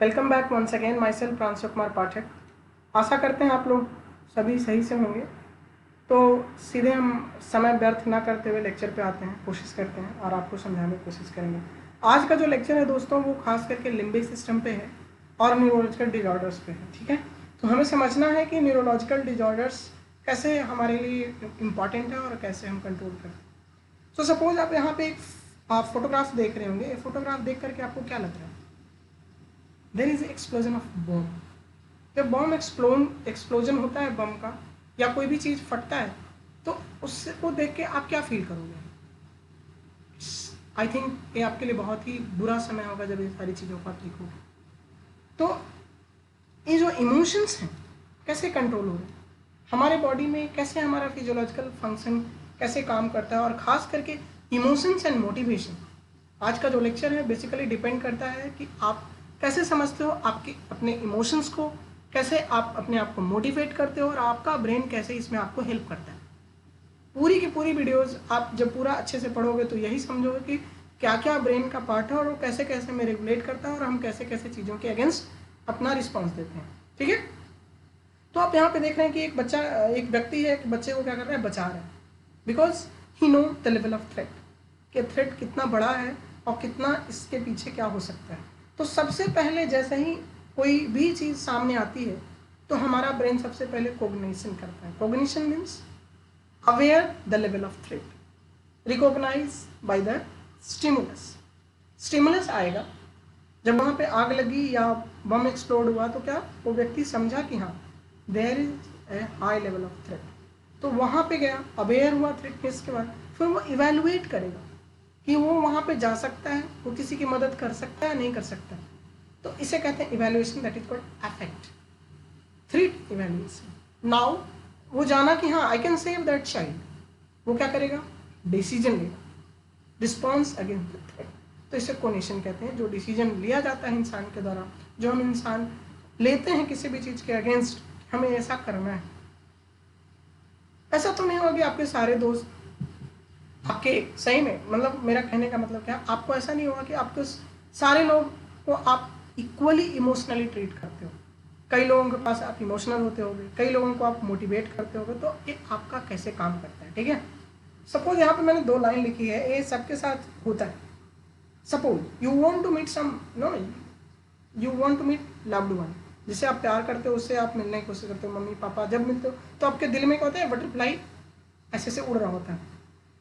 Welcome back once again myself Pranshu Kumar Pathak. आशा करते हैं आप लोग सभी सही से होंगे। तो सीधे हम समय व्यर्थ ना करते हुए लेक्चर पे आते हैं, कोशिश करते हैं और आपको समझाने की कोशिश करेंगे। आज का जो लेक्चर है दोस्तों वो खास करके लिम्बिक सिस्टम पे है और न्यूरोलॉजिकल डिजॉर्डर्स पे है। ठीक है, तो हमें समझना है कि न्यूरोलॉजिकल डिजॉर्डर्स कैसे हमारे लिए इम्पॉर्टेंट है और कैसे हम कंट्रोल करते हैं। तो सपोज आप यहाँ पे एक आप फोटोग्राफ देख रहे होंगे। ये फोटोग्राफ देख करके आपको क्या लग रहा है? There is explosion of bomb. जब बॉम्ब एक्सप्लोजन होता है बम का या कोई भी चीज़ फटता है तो उससे को देख के आप क्या फील करोगे? आई थिंक ये आपके लिए बहुत ही बुरा समय होगा जब ये सारी चीज़ों को आप देखोगे। तो ये जो इमोशंस हैं कैसे कंट्रोल हो रहे हैं हमारे बॉडी में, कैसे हमारा फिजियोलॉजिकल फंक्शन कैसे काम करता है, और ख़ास करके इमोशंस एंड मोटिवेशन। आज का जो लेक्चर है बेसिकली डिपेंड करता है कि आप कैसे समझते हो आपके अपने इमोशंस को, कैसे आप अपने आप को मोटिवेट करते हो और आपका ब्रेन कैसे इसमें आपको हेल्प करता है। पूरी की पूरी वीडियोस आप जब पूरा अच्छे से पढ़ोगे तो यही समझोगे कि क्या क्या ब्रेन का पार्ट है और वो कैसे कैसे में रेगुलेट करता है और हम कैसे कैसे चीज़ों के अगेंस्ट अपना रिस्पॉन्स देते हैं। ठीक है, तो आप यहाँ पे देख रहे हैं कि एक व्यक्ति है, एक बच्चे को क्या कर रहा है? बचा रहा है। Because he know the level of threat, कि थ्रेट कितना बड़ा है और कितना इसके पीछे क्या हो सकता है। तो सबसे पहले जैसे ही कोई भी चीज़ सामने आती है तो हमारा ब्रेन सबसे पहले कोग्निशन करता है। Cognition means aware the level of threat, recognize by the stimulus. Stimulus आएगा जब वहाँ पे आग लगी या बम एक्सप्लोड हुआ तो क्या वो व्यक्ति समझा कि हाँ there is a high level of threat, तो वहाँ पे गया, अवेयर हुआ थ्रेट के। इसके बाद फिर वो इवेलुएट करेगा कि वो वहाँ पे जा सकता है, वो किसी की मदद कर सकता है, नहीं कर सकता है। तो इसे कहते हैं evaluation, that is called affect, threat evaluation. Now वो जाना कि हाँ I can save that child, वो क्या करेगा? डिसीजन लेगा, रिस्पॉन्स अगेंस्ट द थ्रेट। तो इसे कोग्निशन कहते हैं। जो डिसीजन लिया जाता है इंसान के द्वारा, जो हम इंसान लेते हैं किसी भी चीज़ के अगेंस्ट, हमें ऐसा करना है। ऐसा तो नहीं होगा कि आपके सारे दोस्त आपके सही में, मतलब मेरा कहने का मतलब क्या, आपको ऐसा नहीं होगा कि आपको सारे लोग को आप इक्वली इमोशनली ट्रीट करते हो। कई लोगों के पास आप इमोशनल होते होगे, कई लोगों को आप मोटिवेट करते होगे। तो ये आपका कैसे काम करता है। ठीक है, सपोज यहाँ पे मैंने 2 लाइन लिखी है, ये सबके साथ होता है। Suppose you want to meet some no you want to meet loved one, जिसे आप प्यार करते हो उससे आप मिलने की कोशिश करते हो। मम्मी पापा जब मिलते हो तो आपके दिल में क्या होता है? बटरफ्लाई ऐसे से उड़ रहा होता है।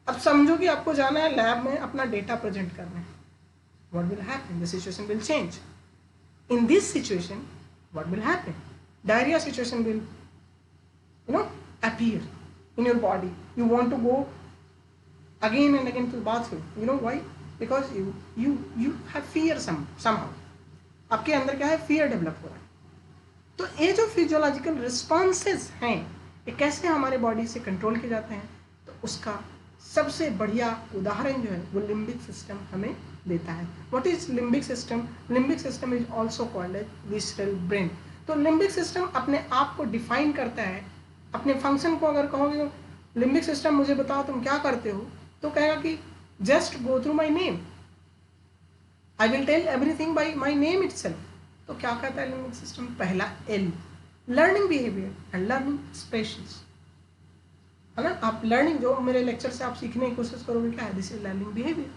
अब समझो कि आपको जाना है लैब में अपना डेटा प्रेजेंट करना है। What will happen? The situation will change. In this situation what will happen? Diarrhoea situation will appear in your body. You want to go again and again to the bathroom. You know why? Because you have fear somehow. आपके अंदर क्या है? Fear develop हो रहा है। तो ये जो फिजियोलॉजिकल रिस्पॉन्सेज हैं ये कैसे हमारे बॉडी से कंट्रोल किए जाते हैं, तो उसका सबसे बढ़िया उदाहरण जो है वो लिम्बिक सिस्टम हमें देता है। What is limbic system? Limbic system is also called as visceral brain. तो लिम्बिक सिस्टम अपने आप को डिफाइन करता है, अपने फंक्शन को। अगर कहोगे लिम्बिक सिस्टम मुझे बताओ तुम क्या करते हो, तो कहेगा कि just go through my name, I will tell everything by my name itself. तो क्या कहता है लिम्बिक सिस्टम? पहला L, learning behaviour and learning expressions, है ना। आप लर्निंग, जो मेरे लेक्चर से आप सीखने की कोशिश करोगे, क्या है? This is learning behaviour.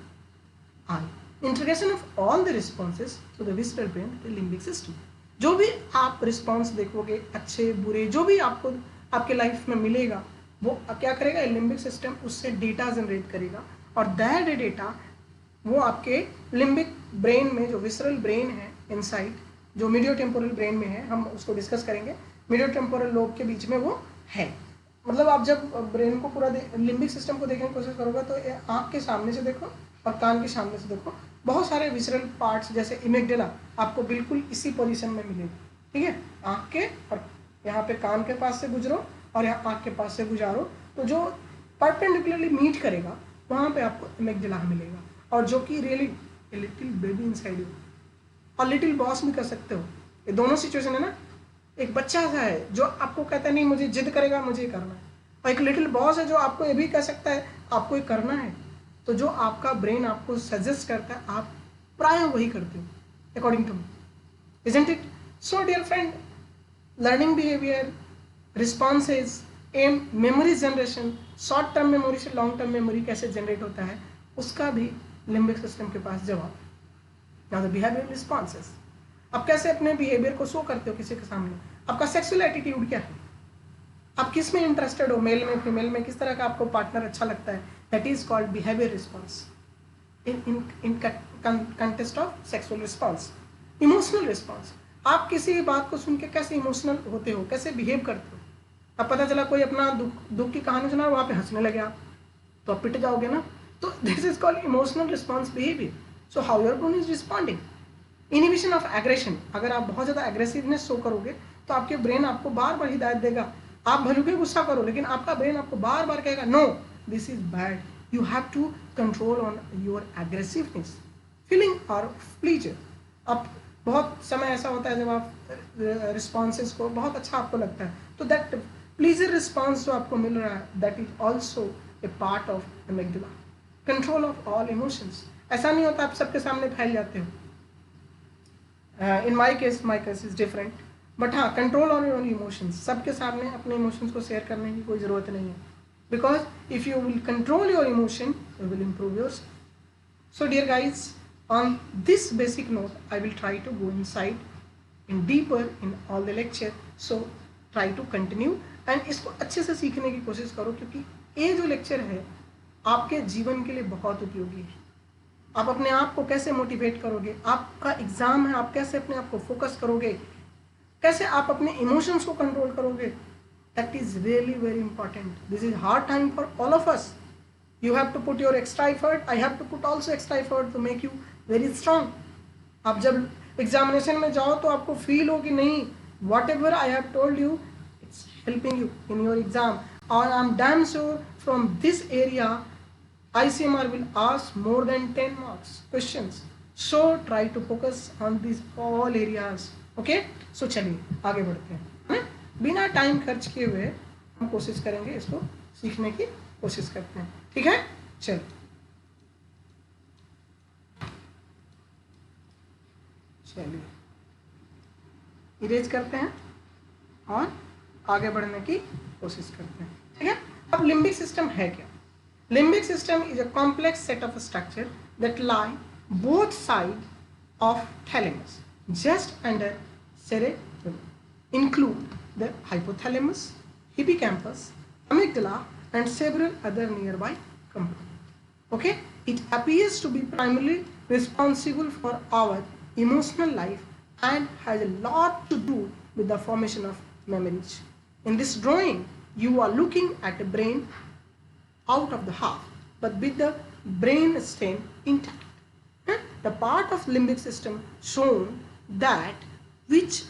I integration of all the responses to the visceral brain, the limbic system. जो भी आप रिस्पॉन्स देखोगे, अच्छे बुरे, जो भी आपको आपके लाइफ में मिलेगा, वो क्या करेगा? लिम्बिक सिस्टम उससे डेटा जनरेट करेगा और दैट डेटा वो आपके लिम्बिक ब्रेन में, जो विसरल ब्रेन है इनसाइड, जो मीडियो टेम्पोरल ब्रेन में है, हम उसको डिस्कस करेंगे। मीडियो टेम्पोरल लोब के बीच में वो है। मतलब आप जब ब्रेन को पूरा लिम्बिक सिस्टम को देखने की कोशिश करोगे तो आँख के सामने से देखो और कान के सामने से देखो, बहुत सारे विसरल पार्ट्स जैसे इमेगडेला आपको बिल्कुल इसी पोजीशन में मिलेगी। ठीक है, आँख के और यहाँ पे कान के पास से गुजरो और यहाँ आँख के पास से गुजारो, तो जो परपेंडिकुलरली मीट करेगा वहाँ पे आपको इमेगडेला मिलेगा, और जो कि really little baby inside you, और लिटिल बॉस भी कर सकते हो। ये दोनों सिचुएशन है ना। एक बच्चा सा है जो आपको कहता है नहीं मुझे जिद करेगा, मुझे करना है, और एक लिटिल बॉस है जो आपको ये भी कह सकता है आपको ये करना है। तो जो आपका ब्रेन आपको सजेस्ट करता है आप प्राय वही करते हो according to me. isn't it? So dear friend, learning behavior, responses, aim, memory generation, short term memory से लॉन्ग टर्म मेमोरी कैसे जनरेट होता है, उसका भी लिम्बिक सिस्टम के पास जवाब है। नाउ द बिहेवियर रिस्पॉन्सेस, आप कैसे अपने बिहेवियर को शो करते हो किसी के सामने, आपका सेक्सुअल एटीट्यूड क्या है, आप किस में इंटरेस्टेड हो, मेल में फीमेल में, किस तरह का आपको पार्टनर अच्छा लगता है, that is called behaviour response in contest of sexual response. Emotional response, आप किसी बात को सुन के कैसे इमोशनल होते हो, कैसे बिहेव करते हो। अब पता चला कोई अपना दुख की कहानी सुना, वहाँ पे हंसने लगे आप, तो आप पिट जाओगे ना। तो this is called emotional response behaviour. So how your brain is responding. Inhibition of aggression, अगर आप बहुत ज़्यादा एग्रेसिवनेस शो करोगे तो आपके ब्रेन आपको बार बार हिदायत देगा, आप भले के गुस्सा करो, लेकिन आपका ब्रेन आपको बार बार कहेगा no this is bad, you have to control on your aggressiveness, feeling और प्लीजर। अब बहुत समय ऐसा होता है जब आप रिस्पॉन्सेस को बहुत अच्छा आपको लगता है, तो दैट प्लीजर रिस्पॉन्स जो आपको मिल रहा है that is also a part of amygdala, control of all emotions. ऐसा नहीं होता आप सबके सामने फैल जाते हो, in my case is different, but हाँ control on your own emotions, सबके सामने अपने इमोशंस को शेयर करने की कोई ज़रूरत नहीं है, because if you will control your emotion you will improve your. So dear guys, on this basic note I will try to go inside in deeper in all the lecture, so try to continue and इसको अच्छे से सीखने की कोशिश करो, क्योंकि ये जो लेक्चर है आपके जीवन के लिए बहुत उपयोगी है। आप अपने आप को कैसे मोटिवेट करोगे, आपका एग्जाम है, आप कैसे अपने आप को फोकस करोगे, कैसे आप अपने इमोशंस को कंट्रोल करोगे, that is really very important. This is hard time for all of us, you have to put your extra effort, I have to put also extra effort to make you very strong. आप जब examination में जाओ तो आपको feel हो कि नहीं, whatever I have told you it's helping you in your exam, or I'm damn sure from this area ICMR will ask more than 10 marks questions, so try to focus on these all areas. Okay, so चलिए आगे बढ़ते हैं, बिना time खर्च किए हुए हम कोशिश करेंगे इसको सीखने की कोशिश करते हैं, ठीक है। चल चलिए इरेज करते हैं और आगे बढ़ने की कोशिश करते हैं, ठीक है। अब लिम्बिक सिस्टम है क्या? Limbic system is a complex set of structure that lie both side of thalamus just under cerebellum, include the hypothalamus, hippocampus, amygdala and several other nearby components. Okay, it appears to be primarily responsible for our emotional life and has a lot to do with the formation of memories. In this drawing, you are looking at a brain out of the half, but with the brain stem intact. The part of limbic system shown that which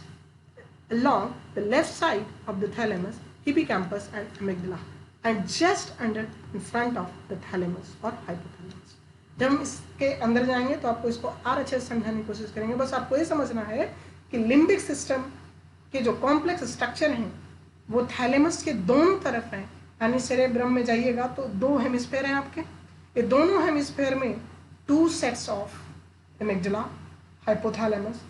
along the left side of the thalamus, hippocampus and amygdala, and just under in front of the thalamus or hypothalamus. जब हम इसके अंदर जाएंगे तो आपको इसको और अच्छे से समझाने की कोशिश करेंगे। बस आपको ये समझना है कि लिम्बिक सिस्टम के जो कॉम्प्लेक्स स्ट्रक्चर हैं वो थैलेमस के दोनों तरफ हैं, यानी सेरेब्रम में जाइएगा तो दो हेमिस्फेयर हैं आपके, ये दोनों हेमिस्फेयर में 2 सेट्स ऑफ एमिग्डाला, हाइपोथैलेमस,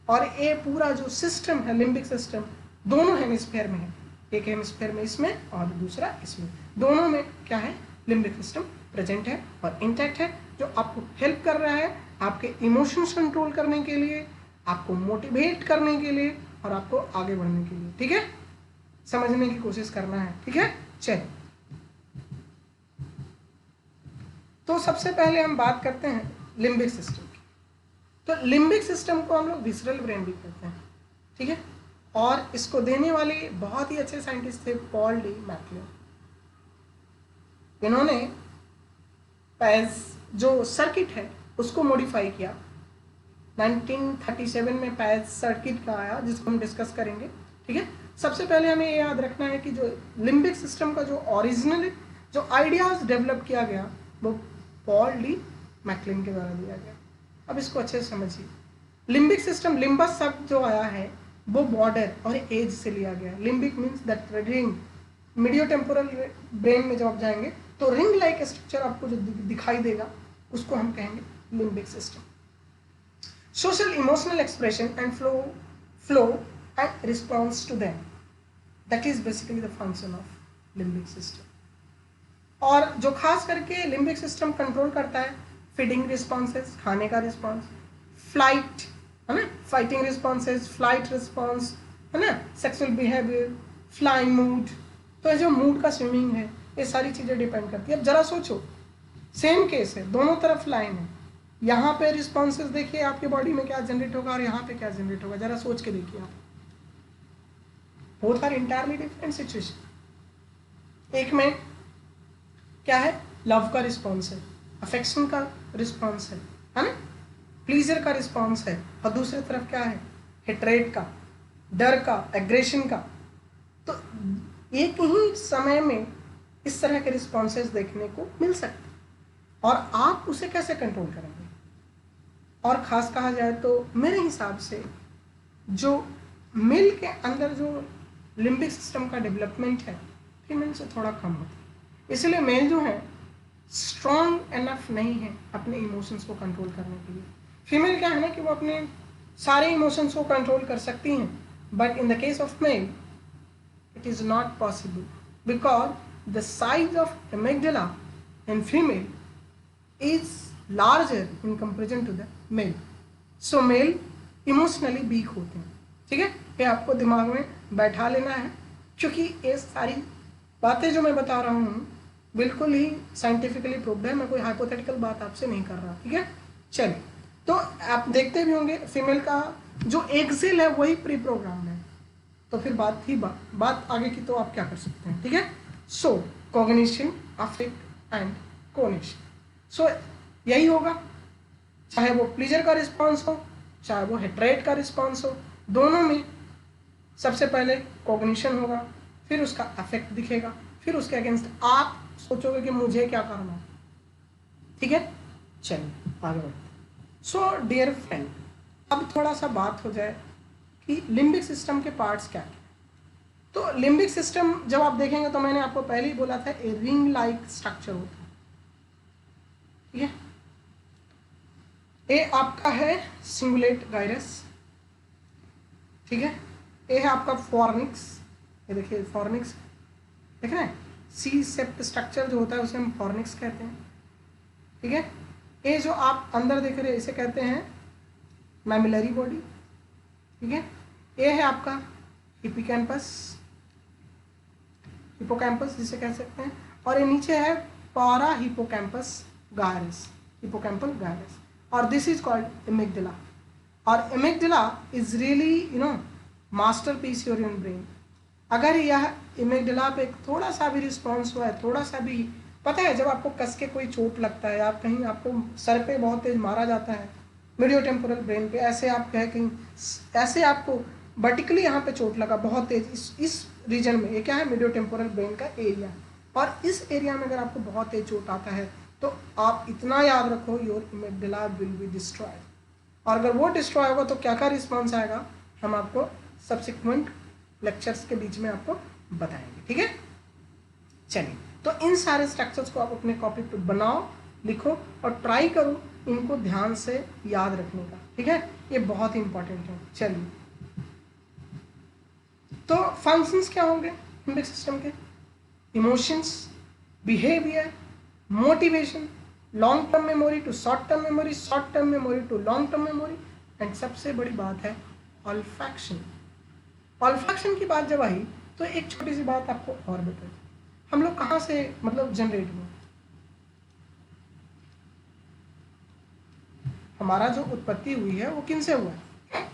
और ये पूरा जो सिस्टम है लिम्बिक सिस्टम दोनों हेमिस्फेयर में है, एक हेमिस्फेयर में इसमें और दूसरा इसमें, दोनों में क्या है लिम्बिक सिस्टम प्रेजेंट है और इंटैक्ट है, जो आपको हेल्प कर रहा है आपके इमोशंस कंट्रोल करने के लिए, आपको मोटिवेट करने के लिए और आपको आगे बढ़ने के लिए, ठीक है। समझने की कोशिश करना है, ठीक है। चलिए तो सबसे पहले हम बात करते हैं लिम्बिक सिस्टम की। तो लिम्बिक सिस्टम को हम लोग विसरल ब्रेन भी कहते हैं, ठीक है, और इसको देने वाले बहुत ही अच्छे साइंटिस्ट थे पॉल डी मैकलिन। इन्होंने पैज जो सर्किट है उसको मॉडिफाई किया, 1937 में पैज सर्किट का आया जिसको हम डिस्कस करेंगे, ठीक है। सबसे पहले हमें ये याद रखना है कि जो लिम्बिक सिस्टम का जो ओरिजिनल जो आइडियाज डेवलप किया गया वो पॉल डी मैकलिन के द्वारा दिया गया। अब इसको अच्छे से समझिए। लिम्बिक सिस्टम, लिम्बस शब्द जो आया है वो बॉर्डर और एज से लिया गया। Limbic means that ring, medio temporal brain में जब आप जाएंगे तो रिंग लाइक स्ट्रक्चर आपको जो दिखाई देगा उसको हम कहेंगे limbic system. social emotional expression and flow and response to them. That is basically the function of limbic system. और जो खास करके लिम्बिक सिस्टम कंट्रोल करता है फीडिंग रिस्पॉन्सेज, खाने का रिस्पॉन्स, फ्लाइट है ना, फाइटिंग रिस्पॉन्सेज, फ्लाइट रिस्पॉन्स है ना, सेक्सुअल बिहेवियर, फ्लाइंग मूड, तो जो मूड का स्विमिंग है, ये सारी चीज़ें डिपेंड करती है। अब जरा सोचो, सेम केस है, दोनों तरफ लाइन है, यहाँ पे रिस्पॉन्सेज देखिए आपके बॉडी में क्या जनरेट होगा और यहाँ पे क्या जनरेट होगा, जरा सोच के देखिए आप, both are entirely different situation. एक में क्या है, लव का रिस्पॉन्स है, अफेक्शन का रिस्पॉन्स है ना, प्लीजर का रिस्पॉन्स है, और दूसरी तरफ क्या है, हेट्रेट का, डर का, एग्रेशन का। तो एक ही समय में इस तरह के रिस्पॉन्सेज देखने को मिल सकते हैं, और आप उसे कैसे कंट्रोल करेंगे। और ख़ास कहा जाए तो मेरे हिसाब से जो मेल के अंदर जो लिम्बिक सिस्टम का डेवलपमेंट है फीमेल से थोड़ा कम होता है, इसलिए मेल जो है स्ट्रॉन्ग इनफ नहीं है अपने इमोशंस को कंट्रोल करने के लिए। फीमेल क्या है ना कि वो अपने सारे इमोशंस को कंट्रोल कर सकती हैं, but in the case of male it is not possible because the size of amygdala in female is larger in comparison to the male. So male emotionally weak होते हैं, ठीक है, ये आपको दिमाग में बैठा लेना है, क्योंकि ये सारी बातें जो मैं बता रहा हूँ बिल्कुल ही साइंटिफिकली प्रूव्ड है, मैं कोई हाइपोथेटिकल बात आपसे नहीं कर रहा, ठीक है। चलिए, तो आप देखते भी होंगे फीमेल का जो एक्सेल है वही प्री प्रोग्राम है, तो फिर बात आगे की तो आप क्या कर सकते हैं, ठीक है। सो कॉग्निशन, अफेक्ट एंड कोनेशन, सो यही होगा, चाहे वो प्लीजर का रिस्पॉन्स हो चाहे वो हेट्रेट का रिस्पॉन्स हो, दोनों में सबसे पहले कॉग्निशन होगा, फिर उसका अफेक्ट दिखेगा, फिर उसके अगेंस्ट आप सोचोगे कि मुझे क्या करना है, ठीक है। चलिए आगे बढ़ते। सो डियर फ्रेंड, अब थोड़ा सा बात हो जाए कि लिम्बिक सिस्टम के पार्ट्स क्या क्या। तो लिम्बिक सिस्टम जब आप देखेंगे तो मैंने आपको पहले ही बोला था ए रिंग लाइक स्ट्रक्चर होता है, ठीक है। ए आपका है सिंगुलेट गायरस, ठीक है। ए है आपका फॉर्निक्स, ये देखिए फॉर्निक्स देख रहे हैं, सी सेप्ट स्ट्रक्चर जो होता है उसे हम फॉर्निक्स कहते हैं, ठीक है। ए जो आप अंदर देख रहे हैं इसे कहते हैं मैमिलरी बॉडी, ठीक है। ये है आपका हिपोकैम्पस, हिपोकैम्पस जिसे कह सकते हैं, और ये नीचे है पारा हिपोकैम्पस गायरस, हिपोकैम्पल गायरस, और दिस इज कॉल्ड एमिगडाला। और amygdala is really masterpiece your in brain. अगर यह एमिगडाला पे थोड़ा सा भी रिस्पॉन्स हुआ है, थोड़ा सा भी, पता है जब आपको कस के कोई चोट लगता है, आप कहीं आपको सर पे बहुत तेज मारा जाता है, मीडियो टेम्पोरल ब्रेन पे, ऐसे आप कहें कहीं ऐसे आपको वर्टिकली यहाँ पे चोट लगा बहुत तेज, इस रीजन में, ये क्या है मीडियो टेम्पोरल ब्रेन का एरिया, और इस एरिया में अगर आपको बहुत तेज चोट आता है तो आप इतना याद रखो your amygdala will be destroyed. और अगर वो डिस्ट्रॉय होगा तो क्या क्या रिस्पॉन्स आएगा हम आपको सब्सिक्वेंट लेक्चर्स के बीच में आपको बताएंगे, ठीक है। चलिए, तो इन सारे स्ट्रक्चर्स को आप अपने कॉपी पे बनाओ, लिखो और ट्राई करो इनको ध्यान से याद रखने का, ठीक है, ये बहुत ही इंपॉर्टेंट है। चलिए, तो फंक्शंस क्या होंगे लिम्बिक सिस्टम के, emotions, behaviour, motivation, long term memory to short term memory, short term memory to long term memory, and सबसे बड़ी बात है ऑल्फैक्शन। ऑल्फैक्शन की बात जब आई तो एक छोटी सी बात आपको और बताई, हम लोग कहाँ से मतलब जनरेट हुए, हमारा जो उत्पत्ति हुई है वो किन से हुआ है।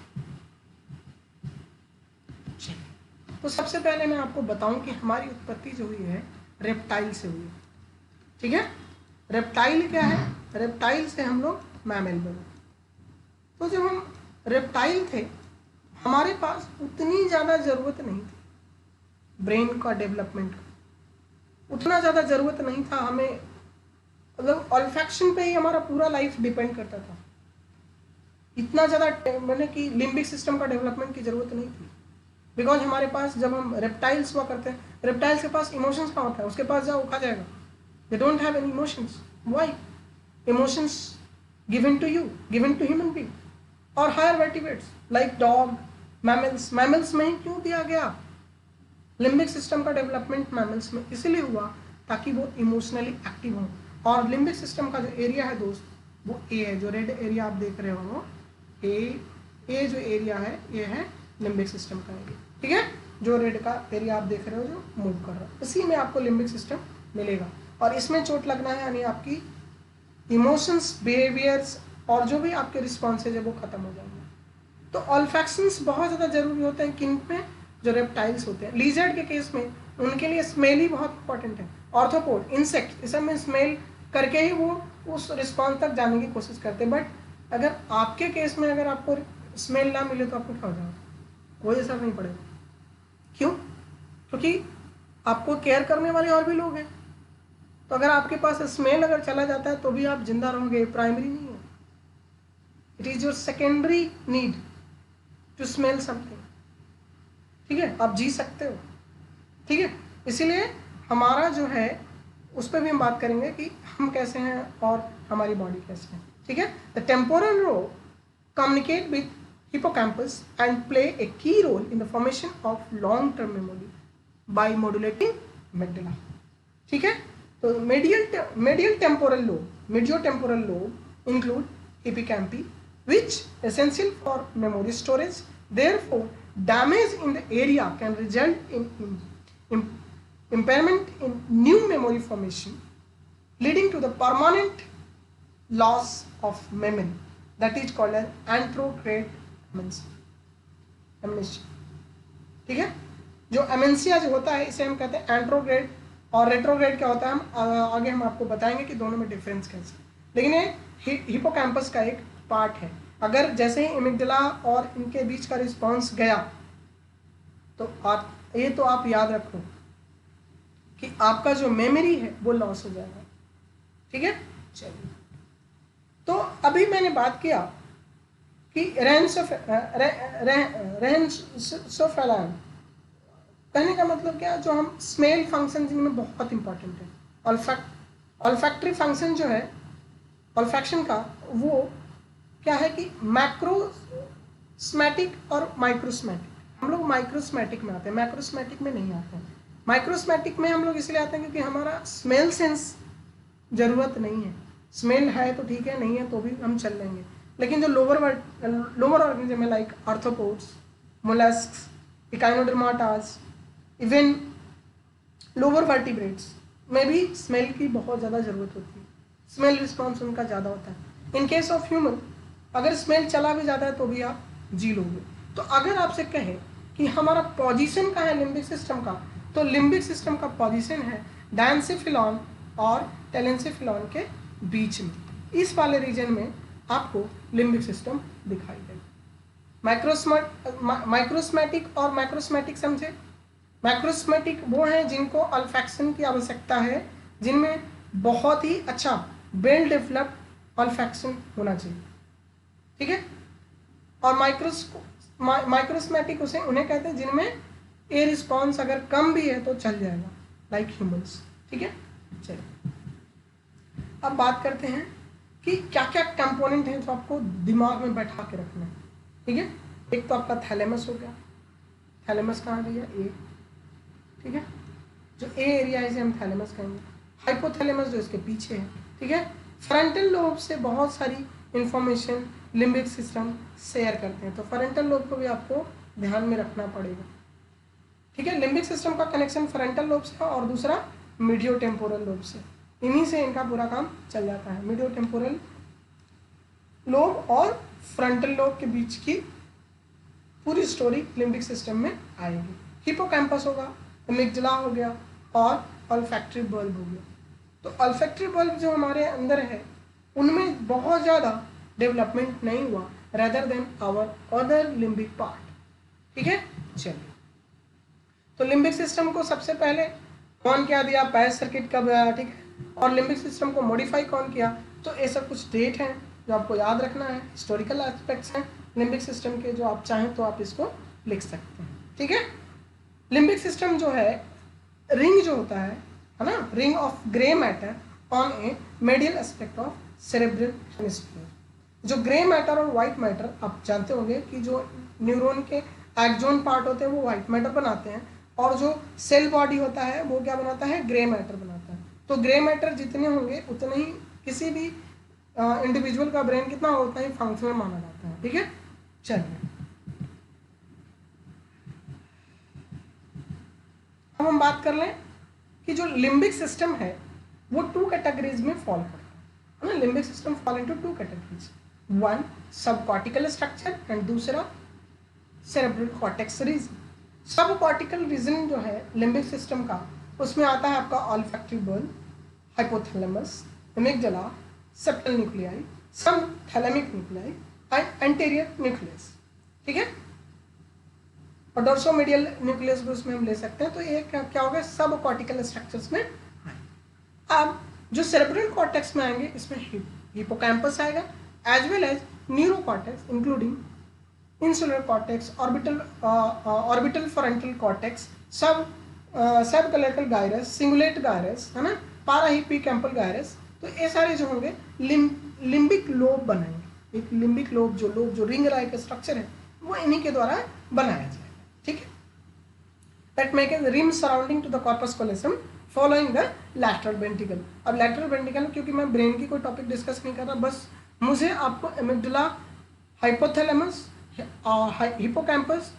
तो सबसे पहले मैं आपको बताऊं कि हमारी उत्पत्ति जो हुई है रेप्टाइल से हुई है, ठीक है। रेप्टाइल क्या है, रेप्टाइल से हम लोग मैमल बने। तो जब हम रेप्टाइल थे हमारे पास उतनी ज़्यादा ज़रूरत नहीं थी ब्रेन का डेवलपमेंट का, उतना ज़्यादा ज़रूरत नहीं था हमें, मतलब ऑल्फैक्शन पे ही हमारा पूरा लाइफ डिपेंड करता था, इतना ज़्यादा मैंने कि लिम्बिक सिस्टम का डेवलपमेंट की ज़रूरत नहीं थी। बिकॉज हमारे पास जब हम रेप्टाइल्स हुआ करते हैं, रेप्टाइल्स के पास इमोशंस कहाँ होता है, उसके पास जाओ खा जाएगा, they don't have any emotions, why, emotions given to you, given to human being. और higher vertebrates like dog, mammals में ही क्यों दिया गया लिम्बिक सिस्टम का डेवलपमेंट? मैमल्स में इसीलिए हुआ ताकि वो इमोशनली एक्टिव हो। और लिम्बिक सिस्टम का जो एरिया है दोस्त, वो ए है, जो रेड एरिया आप देख रहे हो वो ए जो एरिया है ये है लिम्बिक सिस्टम का एरिया, ठीक है। जो रेड का एरिया आप देख रहे हो जो मूव कर रहा है, इसी में आपको लिम्बिक सिस्टम मिलेगा। और इसमें चोट लगना है यानी आपकी इमोशंस, बिहेवियर्स और जो भी आपके रिस्पॉन्सेज है वो खत्म हो जाएंगे। तो ऑल्फैक्शंस बहुत ज़्यादा जरूरी होते हैं किन में? जो रेप्टाइल्स होते हैं। लिजर्ड के केस में उनके लिए स्मेल ही बहुत इंपॉर्टेंट है। ऑर्थोपोड, इंसेक्ट, इस सब में स्मेल करके ही वो उस रिस्पॉन्स तक जाने की कोशिश करते हैं। बट अगर आपके केस में अगर आपको स्मेल ना मिले तो आपको क्या हो जाएगा? कोई असर नहीं पड़ेगा। क्यों? क्योंकि आपको केयर करने वाले और भी लोग हैं। तो अगर आपके पास स्मेल अगर चला जाता है तो भी आप जिंदा रहोगे, प्राइमरी नहीं है। It is your secondary need to smell something, ठीक है। आप जी सकते हो, ठीक है। इसीलिए हमारा जो है उस पर भी हम बात करेंगे कि हम कैसे हैं और हमारी बॉडी कैसे है, ठीक है। The temporal lobe communicate with hippocampus and play a key role in the formation of long term memory by modulating medulla, ठीक है। तो medial temporal lobe include hippocampi, which essential for memory storage. Therefore, damage in the area can result in impairment in new memory formation, leading to the permanent loss of memory. That is called as anterograde amnesia, ठीक है। जो एमेंसिया जो होता है इसे हम कहते हैं एंट्रोग्रेड, और रेट्रोग्रेड क्या होता है हम आगे हम आपको बताएंगे कि दोनों में डिफरेंस कैसे। लेकिन ये हिपोकैम्पस का एक पार्ट है। अगर जैसे ही एमिगडाला और इनके बीच का रिस्पांस गया तो आप याद रखो कि आपका जो मेमोरी है वो लॉस हो जाएगा, ठीक है। चलिए, तो अभी मैंने बात किया कि रेहेनसोफैलान कहने का मतलब क्या? जो हम स्मेल फंक्शन जिनमें बहुत इंपॉर्टेंट है। ऑल्फैक्टरी फंक्शन जो है ऑल्फैक्शन का, वो क्या है कि मैक्रोस्मैटिक और माइक्रोस्मैटिक। हम लोग माइक्रोस्मैटिक में आते हैं, मैक्रोस्मैटिक में नहीं आते हैं। माइक्रोस्मैटिक में हम लोग इसलिए आते हैं क्योंकि हमारा स्मेल सेंस ज़रूरत नहीं है। स्मेल है तो ठीक है, नहीं है तो भी हम चल लेंगे। लेकिन जो लोअर ऑर्गेनिज्म है like arthropods, molluscs, echinodermatas, even lower vertebrates में भी स्मेल की बहुत ज़्यादा ज़रूरत होती है। स्मेल रिस्पॉन्स उनका ज़्यादा होता है। इन केस ऑफ ह्यूमन अगर स्मेल चला भी जाता है तो भी आप जी लोगे। तो अगर आपसे कहे कि हमारा पोजीशन का है लिम्बिक सिस्टम का, तो लिम्बिक सिस्टम का पोजीशन है डायंसेफिलॉन और टेलेंसेफिलॉन के बीच में। इस वाले रीजन में आपको लिम्बिक सिस्टम दिखाई देगा। माइक्रोस्मैटिक और मैक्रोस्मैटिक समझे। मैक्रोस्मैटिक वो हैं जिनको ऑल्फैक्शन की आवश्यकता है, जिनमें बहुत ही अच्छा वेल डेवलप्ड ऑल्फैक्शन होना चाहिए, ठीक है। और माइक्रोस्मैटिक उन्हें कहते हैं जिनमें ए रिस्पॉन्स अगर कम भी है तो चल जाएगा, लाइक ह्यूमंस, ठीक है। चलिए अब बात करते हैं कि क्या क्या कंपोनेंट हैं जो आपको दिमाग में बैठा के रखना है, ठीक है। एक तो आपका थैलेमस हो गया। थैलेमस कहाँ गया? ए, ठीक है। जो ए एरिया है इसे हम थैलेमस कहेंगे। हाइपोथैलेमस जो इसके पीछे है, ठीक है। फ्रंटल लोब से बहुत सारी इंफॉर्मेशन लिम्बिक सिस्टम शेयर करते हैं, तो फ्रंटल लोब को भी आपको ध्यान में रखना पड़ेगा, ठीक है। लिम्बिक सिस्टम का कनेक्शन फ्रंटल लोब से और दूसरा मीडियो टेम्पोरल लोब से। इन्हीं से इनका पूरा काम चल जाता है। मीडियो टेम्पोरल लोब और फ्रंटल लोब के बीच की पूरी स्टोरी लिम्बिक सिस्टम में आएगी। हिपोकैम्पस होगा, एमिग्डाला हो गया और ऑल्फैक्टरी बल्ब हो गया। तो ऑल्फैक्टरी बल्ब जो हमारे अंदर है उनमें बहुत ज़्यादा डेवलपमेंट नहीं हुआ rather than our other limbic part, ठीक है। चलिए, तो लिम्बिक सिस्टम को सबसे पहले कौन क्या दिया? पैच सर्किट कब आया, ठीक है। और लिम्बिक सिस्टम को मॉडिफाई कौन किया? तो ऐसा कुछ डेट हैं जो आपको याद रखना है, हिस्टोरिकल एस्पेक्ट्स हैं लिम्बिक सिस्टम के, जो आप चाहें तो आप इसको लिख सकते हैं, ठीक है। लिम्बिक सिस्टम जो है रिंग जो होता है ना, ring of grey matter on A medial aspect of cerebral hemisphere. जो ग्रे मैटर और वाइट मैटर, आप जानते होंगे कि जो न्यूरॉन के एक्सोन पार्ट होते हैं वो वाइट मैटर बनाते हैं, और जो सेल बॉडी होता है वो क्या बनाता है, ग्रे मैटर बनाता है। तो ग्रे मैटर जितने होंगे उतने ही किसी भी इंडिविजुअल का ब्रेन कितना होता है, फंक्शनल माना जाता है। ठीक है, चलिए अब हम बात कर लें कि जो लिम्बिक सिस्टम है वो 2 कैटेगरीज में फॉल करता है ना। Limbic system fall into 2 categories, one sub cortical structure and दूसरा cerebral cortex region. Sub cortical region जो है लिम्बिक सिस्टम का, उसमें आता है आपका olfactory bulb, hypothalamus, amygdala, septal nuclei, some thalamic nuclei and anterior nucleus. ठीक है, और डोर्सोमीडियल न्यूक्लियस भी उसमें हम ले सकते हैं। तो ये क्या होगा, सब कॉर्टिकल स्ट्रक्चर्स में। अब जो सेरेब्रल कॉर्टेक्स में आएंगे, इसमें हिपोकैम्पस आएगा as well as neuro cortex including insular cortex, orbital frontal cortex, sub callosal gyrus, cingulate gyrus, है ना, पाराहिपोकैम्पल गायरस। तो ये सारे जो होंगे लिम्बिक लोब बनाएंगे। एक लिम्बिक लोब जो रिंग लाइक स्ट्रक्चर है वो इन्हीं के द्वारा बनाया जाएगा। ठीक है, that make a rim surrounding to the corpus callosum following the lateral ventricle। अब lateral ventricle, क्योंकि मैं ब्रेन की कोई टॉपिक डिस्कस नहीं कर रहा, बस मुझे आपको एमिग्डाला, हाइपोथैलेमस, हिपोकैम्पस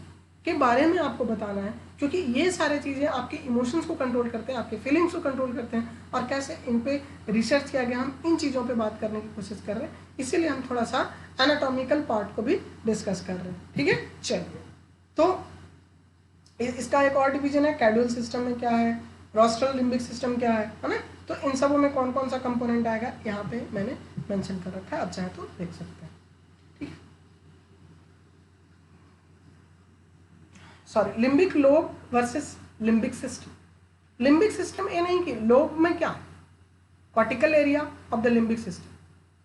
के बारे में आपको बताना है, क्योंकि ये सारी चीज़ें आपके इमोशंस को कंट्रोल करते हैं, आपके फीलिंग्स को कंट्रोल करते हैं, और कैसे इन पे रिसर्च किया गया, हम इन चीज़ों पे बात करने की कोशिश कर रहे हैं। इसीलिए हम थोड़ा सा एनाटॉमिकल पार्ट को भी डिस्कस कर रहे हैं। ठीक है, चलिए, तो इसका एक और डिवीजन है, कैडुअल सिस्टम में क्या है, रोस्ट्रल लिम्बिक सिस्टम क्या है ना। तो इन सबों में कौन कौन सा कंपोनेंट आएगा यहाँ पे मैंने मेंशन कर रखा है, आप चाहे तो देख सकते हैं। ठीक है, sorry, limbic lobe versus limbic system. Limbic system ये नहीं कि लोब में क्या है, cortical area of the limbic system,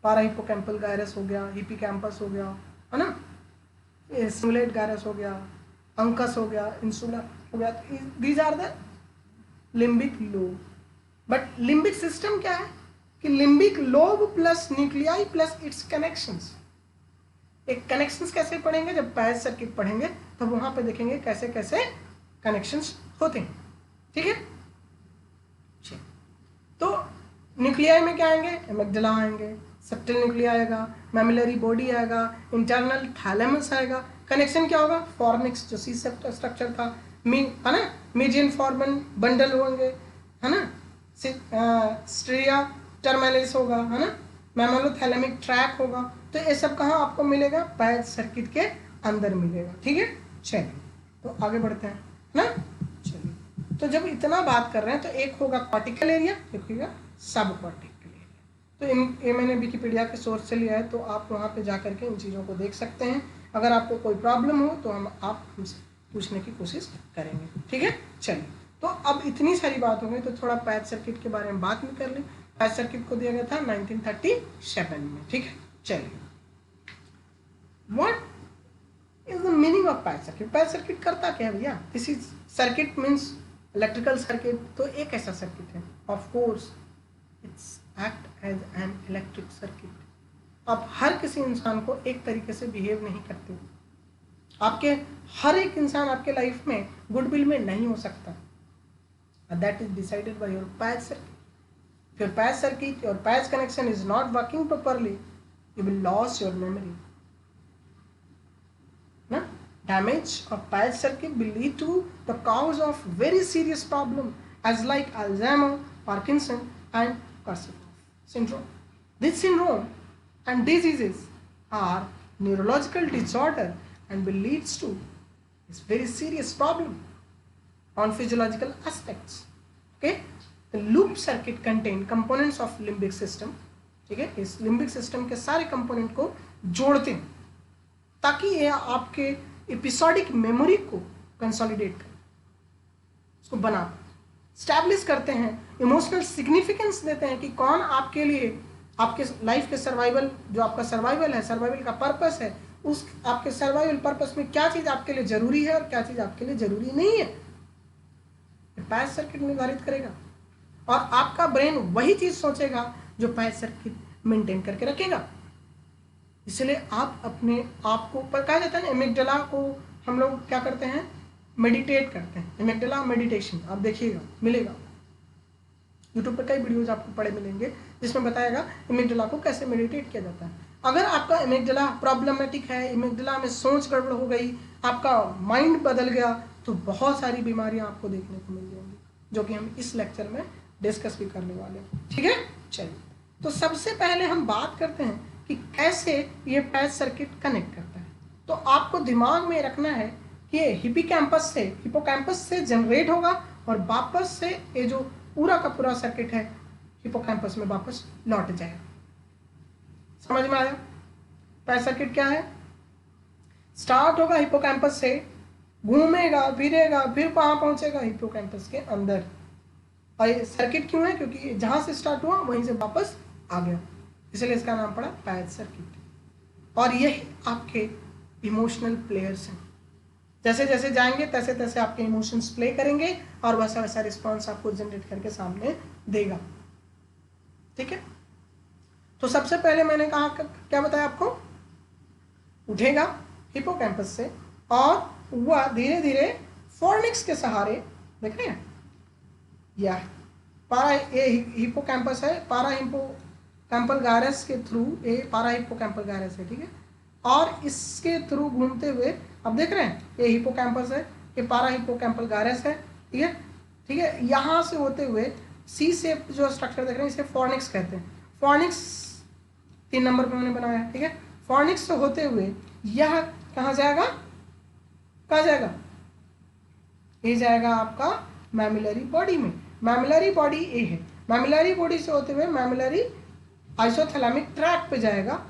parahippocampal gyrus हो गया, हिपोकैम्पस हो गया, है ना, सिमुलेट गायरस हो गया, अंकस हो गया, इंसुला हो गया, these are the limbic lobe. But limbic system क्या है कि limbic lobe plus nuclei plus it's connections. एक कनेक्शंस कैसे पढ़ेंगे, जब पैच सर्किट पढ़ेंगे तब वहां पे देखेंगे कैसे कैसे कनेक्शंस होते हैं। ठीक है, तो न्यूक्लियाई में क्या आएंगे, एमिग्डाला आएंगे, सेप्टल न्यूक्लियाई आएगा, मैमिलरी बॉडी आएगा, इंटरनल थैलेमस आएगा। कनेक्शन क्या होगा, फॉर्निक्स जो सी स्ट्रक्चर था, है ना, मीडियन फॉर्मन बंडल होंगे, है ना, स्ट्रिया टर्मिनस होगा, है ना, मैमेलोथैलेमिक ट्रैक होगा। तो ये सब कहाँ आपको मिलेगा, पैच सर्किट के अंदर मिलेगा। ठीक है, चलिए तो आगे बढ़ते हैं ना। चलिए, तो जब इतना बात कर रहे हैं तो एक होगा कॉर्टिकल एरिया, एक होगा सब कॉर्टिकल एरिया। तो ये मैंने विकिपीडिया के सोर्स से लिया है, तो आप वहाँ पे जा करके इन चीज़ों को देख सकते हैं। अगर आपको कोई प्रॉब्लम हो तो आप हमसे पूछने की कोशिश करेंगे। ठीक है, चलिए, तो अब इतनी सारी बात हो गई, तो थोड़ा पैच सर्किट के बारे में बात भी कर लें। पैच सर्किट को दिया गया था 1937 में। ठीक है, चलिए, what is the meaning of patch circuit. Patch circuit करता क्या है भैया, this is circuit means electrical circuit. तो एक ऐसा सर्किट है, of course it's act as an electric circuit. आप हर किसी इंसान को एक तरीके से बिहेव नहीं करते। आपके हर एक इंसान आपके लाइफ में गुडविल में नहीं हो सकता, that is decided by your patch circuit. If your patch circuit, your patch connection is not working properly, you will lose your memory. Na? Damage of patch circuit will lead to the cause of very serious problem as like Alzheimer, Parkinson and Korsakoff syndrome. This syndrome and diseases are neurological disorder and will leads to this very serious problem on physiological aspects. Okay? The loop circuit contain components of limbic system। ठीक है, इस limbic system के सारे component को जोड़ते हैं ताकि ये आपके एपिसोडिक मेमोरी को कंसोलिडेट करें, उसको बना स्टैब्लिश करते हैं, इमोशनल सिग्निफिकेंस देते हैं कि कौन आपके लिए, आपके लाइफ के सर्वाइवल, जो आपका सर्वाइवल है, सर्वाइवल का पर्पस है, उस आपके सर्वाइवल पर्पस में क्या चीज़ आपके लिए जरूरी है और क्या चीज़ आपके लिए जरूरी नहीं है, पैच सर्किट निर्धारित करेगा। और आपका ब्रेन वही चीज सोचेगा जो पैच सर्किट मेंटेन करके रखेगा। इसलिए आप अपने आप को पर कहा जाता है ना, एमिगडाला को हम लोग क्या करते हैं, मेडिटेट करते हैं। एमिगडाला मेडिटेशन आप देखिएगा, मिलेगा यूट्यूब पर कई वीडियोज आपको पड़े मिलेंगे जिसमें बताएगा एमिगडाला को कैसे मेडिटेट किया जाता है। अगर आपका एमिगडाला प्रॉब्लमेटिक है, एमिगडाला में सोच गड़बड़ हो गई, आपका माइंड बदल गया, तो बहुत सारी बीमारियां आपको देखने को मिल जाएंगी, जो कि हम इस लेक्चर में डिस्कस भी करने वाले हैं। ठीक है, चलिए तो सबसे पहले हम बात करते हैं कि कैसे ये पैच सर्किट कनेक्ट करता है। तो आपको दिमाग में रखना है कि ये हिपोकैम्पस से जनरेट होगा और वापस से ये जो पूरा का पूरा सर्किट है हिपोकैम्पस में वापस लौट जाएगा। समझ में आया? पैच सर्किट क्या है? स्टार्ट होगा हिपोकैम्पस से, घूमेगा फिरेगा, फिर कहाँ पहुंचेगा, हिपोकैम्पस के अंदर। और ये सर्किट क्यों है? क्योंकि जहां से स्टार्ट हुआ वहीं से वापस आ गया, इसलिए इसका नाम पड़ा पैच सर्किट। और यही आपके इमोशनल प्लेयर्स हैं। जैसे जैसे जाएंगे तैसे तैसे आपके इमोशंस प्ले करेंगे और वैसा वैसा रिस्पॉन्स आपको जनरेट करके सामने देगा। ठीक है, तो सबसे पहले मैंने कहा क्या बताया आपको, उठेगा हिपोकैम्पस से और वह धीरे धीरे फॉर्निक्स के सहारे, देख रहे हैं, यह ये हिपोकैम्पस है, पारा हिपोकैम्पल गायरस के थ्रू, ये पारा हिपोकैम्पल गायरस है। ठीक है, और इसके थ्रू घूमते हुए, अब देख रहे हैं ये हिपोकैम्पस है, ये पारा हिपोकैम्पल गायरस है। ठीक है, ठीक है, यहाँ से होते हुए सी शेप जो स्ट्रक्चर देख रहे हैं इसे फॉर्निक्स कहते हैं। फॉर्निक्स 3 नंबर पे मैंने बनाया है। ठीक है, फॉर्निक्स से होते हुए यह कहाँ जाएगा, कहाँ जाएगा, ये जाएगा आपका मैमिलरी बॉडी में। मैमिलरी बॉडी ये है, मैमिलरी बॉडी से होते हुए मैमिलरी आइसोथैलेमिक ट्रैक पे जाएगा।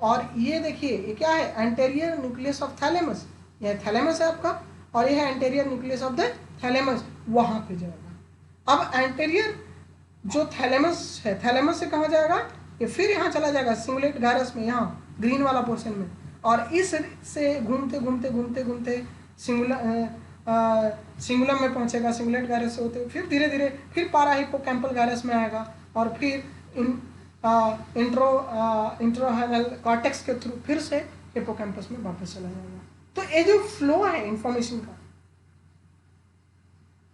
और ये देखिए ये क्या है, एंटेरियर न्यूक्लियस ऑफ थैलेमस, यह थैलेमस है आपका, और ये है anterior nucleus of the thalamus, वहां पे जाएगा। अब एंटेरियर जो थैलेमस है, थैलेमस से कहाँ जाएगा, ये फिर यहाँ चला जाएगा सिंगुलेट गायरस में, यहाँ ग्रीन वाला पोर्शन में, और इस से घूमते घूमते घूमते घूमते सिंगुलम में पहुंचेगा, सिंगुलेट गायरस से होते हुए फिर धीरे धीरे फिर पारा हिपोकैम्पल गायरस में आएगा, और फिर इंट्रोहैनल कॉर्टेक्स के थ्रू फिर से हिपोकैम्पस में वापस चला जाएगा। तो ये जो फ्लो है इंफॉर्मेशन का,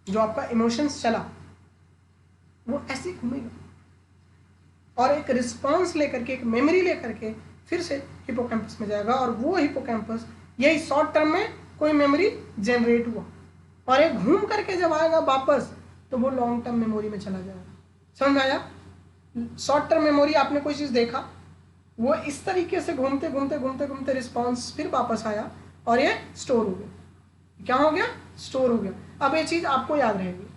जो आपका इमोशंस चला, वो ऐसे घूमेगा और एक रिस्पॉन्स लेकर के, एक मेमोरी लेकर के फिर से हिपोकैम्पस में जाएगा, और वो हिपोकैम्पस यही शॉर्ट टर्म में कोई मेमोरी जनरेट हुआ, और एक घूम करके जब आएगा वापस तो वो लॉन्ग टर्म मेमोरी में चला जाएगा। समझ में आया? शॉर्ट टर्म मेमोरी, आपने कोई चीज़ देखा, वो इस तरीके से घूमते घूमते घूमते घूमते रिस्पॉन्स फिर वापस आया और ये स्टोर हो गया। क्या हो गया? स्टोर हो गया। अब ये चीज़ आपको याद रहेगी।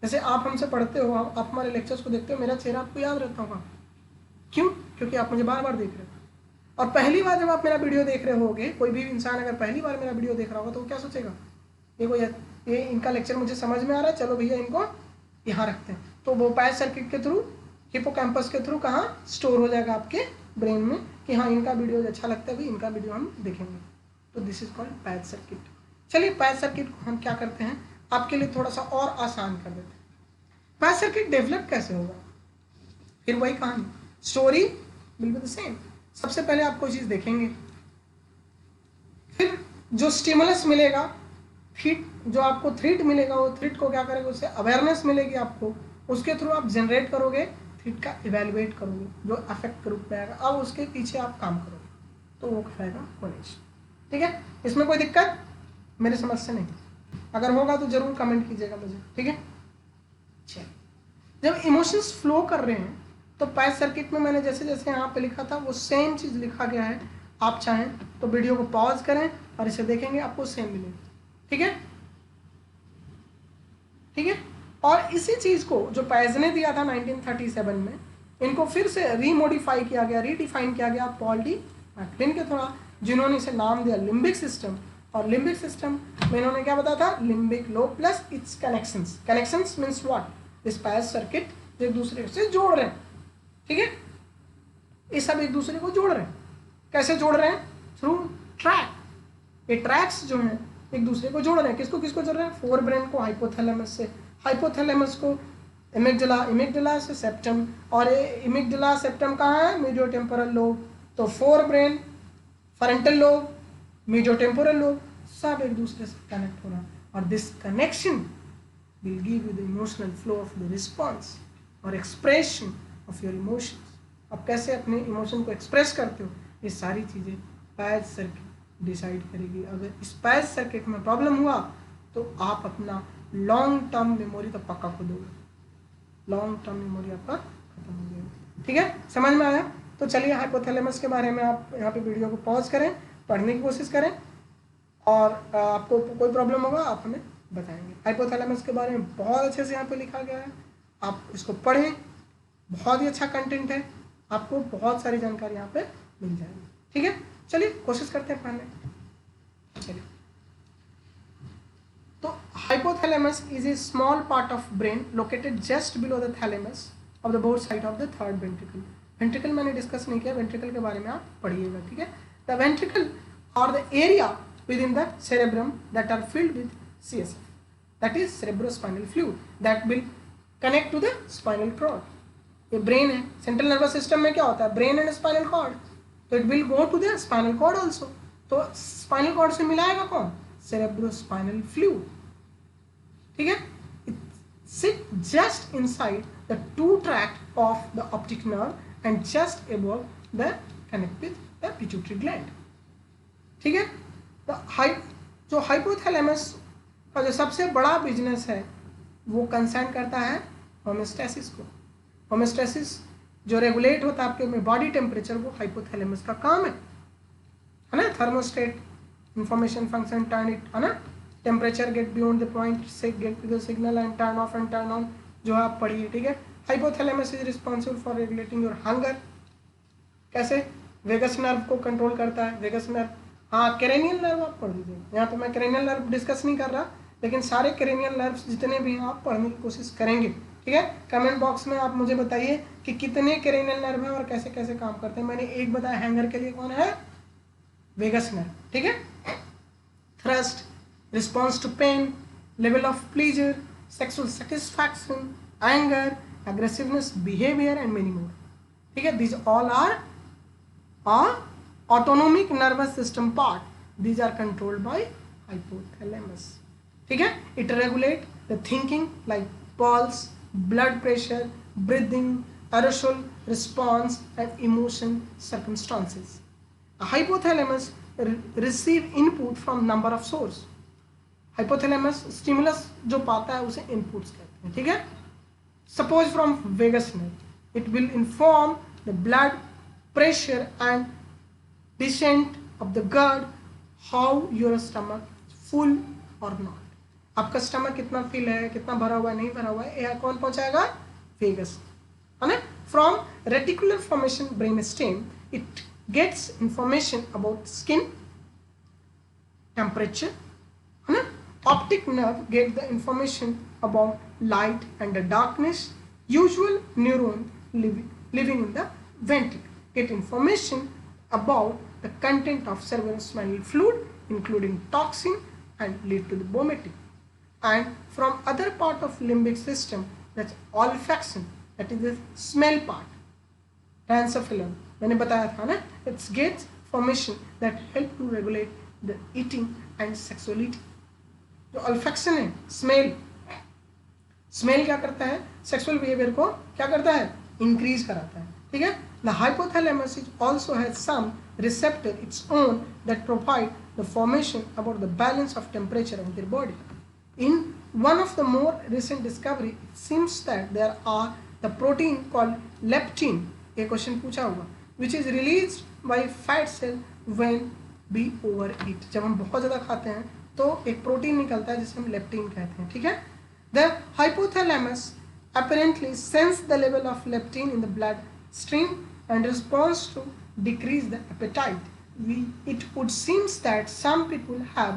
जैसे आप हमसे पढ़ते हो, आप हमारे लेक्चर्स को देखते हो, मेरा चेहरा आपको याद रहता होगा। क्यों? क्योंकि आप मुझे बार बार देख रहे हो। और पहली बार जब आप मेरा वीडियो देख रहे होगे, कोई भी इंसान अगर पहली बार मेरा वीडियो देख रहा होगा तो वो क्या सोचेगा, ये इनका लेक्चर मुझे समझ में आ रहा है, चलो भैया इनको यहाँ रखते हैं। तो वो पैच सर्किट के थ्रू, हिपोकैम्पस के थ्रू कहाँ स्टोर हो जाएगा आपके ब्रेन में कि हाँ इनका वीडियो अच्छा लगता है, भी इनका वीडियो हम देखेंगे। तो this is called patch circuit. चलिए पैच सर्किट को हम क्या करते हैं, आपके लिए थोड़ा सा और आसान कर देते हैं। पैच सर्किट डेवलप कैसे होगा, फिर वही कहानी, story will be the same. सबसे पहले आप कोई चीज़ देखेंगे, फिर जो स्टिमुलस मिलेगा, थ्रीट, जो आपको थ्रीट मिलेगा, वो थ्रीट को क्या करेगा, उससे अवेयरनेस मिलेगी आपको, उसके थ्रू आप जनरेट करोगे, थ्रीट का इवेलुएट करोगे जो अफेक्ट के रूप में आएगा, अब उसके पीछे आप काम करोगे तो वो कहलाएगा नॉलेज। ठीक है, इसमें कोई दिक्कत मेरे समझ से नहीं, अगर होगा तो जरूर कमेंट कीजिएगा मुझे। ठीक है, चलिए, जब इमोशंस फ्लो कर रहे हैं तो पैच सर्किट में मैंने जैसे जैसे यहाँ पे लिखा था वो सेम चीज़ लिखा गया है। आप चाहें तो वीडियो को पॉज करें और इसे देखेंगे, आपको सेम मिलेगा। ठीक है, ठीक है, और इसी चीज़ को जो पैज ने दिया था 1937 में, इनको फिर से रीमोडिफाई किया गया, रीडिफाइन किया गया पॉल डी मैकलिन के थोड़ा, जिन्होंने इसे नाम दिया लिम्बिक सिस्टम। और लिम्बिक सिस्टम में इन्होंने क्या बताया था, limbic lobe plus it's connections. Connections means what, this patch circuit जो एक दूसरे से जोड़ रहे हैं। ठीक है, ये सब एक दूसरे को जोड़ रहे हैं। कैसे जोड़ रहे हैं? Through track. ये ट्रैक्स जो हैं एक दूसरे को जोड़ रहे हैं। किसको किसको जोड़ रहे हैं? फोर ब्रेन को हाइपोथैलेमस से, हाइपोथैलेमस को इमिगडाला, इमिगडाला से सेप्टम, और ये इमिगडाला सेप्टम कहाँ है? Medio temporal lobe. तो forebrain, frontal lobe, mesotemporal lobe सब एक दूसरे से कनेक्ट हो रहा है, और this connection will give you the emotional flow of the response और expression of your emotions. अब कैसे अपने इमोशन को एक्सप्रेस करते हो, ये सारी चीज़ें पैच सर्किट डिसाइड करेगी. अगर इस पैच सर्किट में प्रॉब्लम हुआ तो आप अपना लॉन्ग टर्म मेमोरी तो पक्का खो दोगे, लॉन्ग टर्म मेमोरी आपका खत्म हो जाएगी. ठीक है, समझ में आया? तो चलिए हाइपोथैलेमस के बारे में आप यहाँ पे वीडियो को पॉज करें, पढ़ने की कोशिश करें, और आपको कोई प्रॉब्लम होगा आप हमें बताएंगे. हाइपोथैलेमस के बारे में बहुत अच्छे से यहाँ पे लिखा गया है, आप इसको पढ़ें, बहुत ही अच्छा कंटेंट है, आपको बहुत सारी जानकारी यहाँ पे मिल जाएगी. ठीक है, चलिए कोशिश करते हैं पढ़ने. चलिए, तो hypothalamus is a small part of brain located just below the thalamus of the both side of the third ventricle. Ventricle मैंने डिस्कस नहीं किया, वेंट्रिकल के बारे में आप पढ़िएगा. ठीक है, द वेंट्रिकल और the area within the cerebrum that are filled with CSF, that is cerebrospinal fluid, that will connect to the spinal cord. ये ब्रेन है, सेंट्रल नर्वस सिस्टम में क्या होता है, ब्रेन एंड स्पाइनल कॉर्ड, तो it will go to the spinal cord also. तो spinal cord से मिलाएगा कौन, cerebrospinal fluid. ठीक है, it sit just inside the two tract of the optic nerve and just above the connect with the pituitary gland. ठीक है, जो hypothalamus का जो सबसे बड़ा बिजनेस है वो कंसर्न करता है होमेस्टेसिस को. होमेस्टेसिस जो रेगुलेट होता है आपके बॉडी टेम्परेचर, वो हाइपोथैलेमस का काम है ना. Thermostat, information function, turn it, है ना. Temperature get beyond the point से get to the signal and turn off and turn on, जो आप पढ़िए. ठीक है, hypothalamus is responsible for regulating your hunger. कैसे, वेगस नर्व को कंट्रोल करता है. वेगस नर्व, हाँ, क्रेनियल नर्व आप पढ़ लीजिए. यहाँ पे मैं क्रेनियल नर्व डिस्कस नहीं कर रहा, लेकिन सारे क्रेनियल नर्व्स जितने भी हैं आप पढ़ने की कोशिश करेंगे. ठीक है, कमेंट बॉक्स में आप मुझे बताइए कि कितने क्रेनियल नर्व हैं और कैसे कैसे काम करते हैं. मैंने एक बताया हैंगर के लिए, कौन है, वेगस नर्व. ठीक है, thrust, response to pain, level of pleasure, sexual satisfaction, anger, aggressiveness, behaviour and many more. ठीक है, these all are autonomic nervous system part. These are controlled by hypothalamus. ठीक है, it regulate the thinking like pulse, blood pressure, breathing, arousal response and emotion circumstances. A hypothalamus receive input from number of source. Hypothalamus stimulus जो पाता है उसे inputs कहते हैं. ठीक है, suppose from vagus nerve, it will inform the blood pressure and descent of the gut, how your stomach full or not. आपका stomach कितना फिल है, कितना भरा हुआ है, नहीं भरा हुआ है, यह कौन पहुंचाएगा, वेगस, है ना. From reticular formation brain stem it gets information about skin temperature, है ना. Optic nerve get the information about light and the darkness. Usual neuron living in the ventricle get information about the content of cerebrospinal fluid including toxin and lead to the vomiting. And from other part of limbic system, that's olfaction, that is the smell part, transcephalon मैंने बताया था ना, it gets formation that help to regulate the eating and sexuality. जो olfaction है, smell क्या करता है, sexual behaviour को क्या करता है, इंक्रीज कराता है. ठीक है, the hypothalamus also has some receptor its own that provide the formation about the balance of temperature of their body. In one of the more recent discovery, it seems that there are the protein called leptin, a question पूछा होगा, which is released by fat cell when we overeat. जब हम बहुत ज़्यादा खाते हैं तो एक प्रोटीन निकलता है जिसे हम लेप्टिन कहते हैं. ठीक है, the hypothalamus apparently sense the level of leptin in the blood stream and responds to decrease the appetite. It would seem that some people have